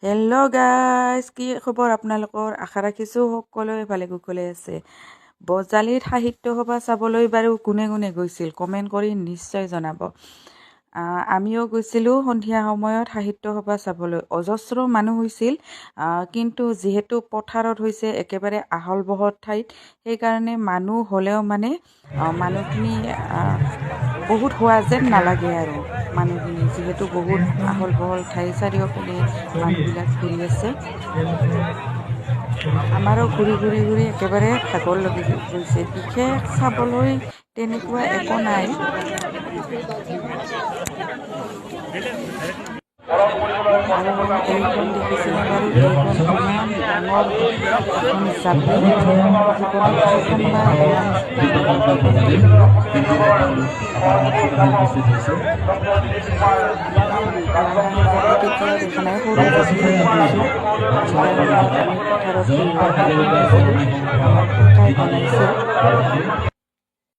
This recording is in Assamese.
হেল্ল' গাইজ, কি খবৰ আপোনালোকৰ? আশা ৰাখিছোঁ সকলোৱে ভালে কুশলে আছে। বজালীত সাহিত্য সভা চাবলৈ বাৰু কোনে কোনে গৈছিল কমেণ্ট কৰি নিশ্চয় জনাব। আমিও গৈছিলোঁ সন্ধিয়া সময়ত সাহিত্য সভা চাবলৈ। অজস্ৰ মানুহ হৈছিল, কিন্তু যিহেতু পথাৰত হৈছে একেবাৰে আহল বহল ঠাইত, সেইকাৰণে মানুহ হ'লেও মানে মানুহখিনি বহুত হোৱা যেন নালাগে আৰু মানুহখিনি, যিহেতু বহুত আহল বহল ঠাই, চাৰিওপিনে মানুহবিলাক ঘূৰি আছে। আমাৰো ঘূৰি ঘূৰি ঘূৰি একেবাৰে ভাগৰ লাগি গৈছে। বিশেষ চাবলৈ তেনেকুৱা একো নাই। আৰু এইখন দেখিছেনে বাৰু? এইখন ইমান ডাঙৰ এখন জাপি, জীৱনত প্ৰথমবাৰ এয়া ডাঙৰ জাপি কেতিয়াও দেখা নাই, সৰু জাপিহে দেখিছোঁ। যিদিনা আমি পথাৰত গৈছিলোঁ, আমাৰ ককাই বনাইছিল।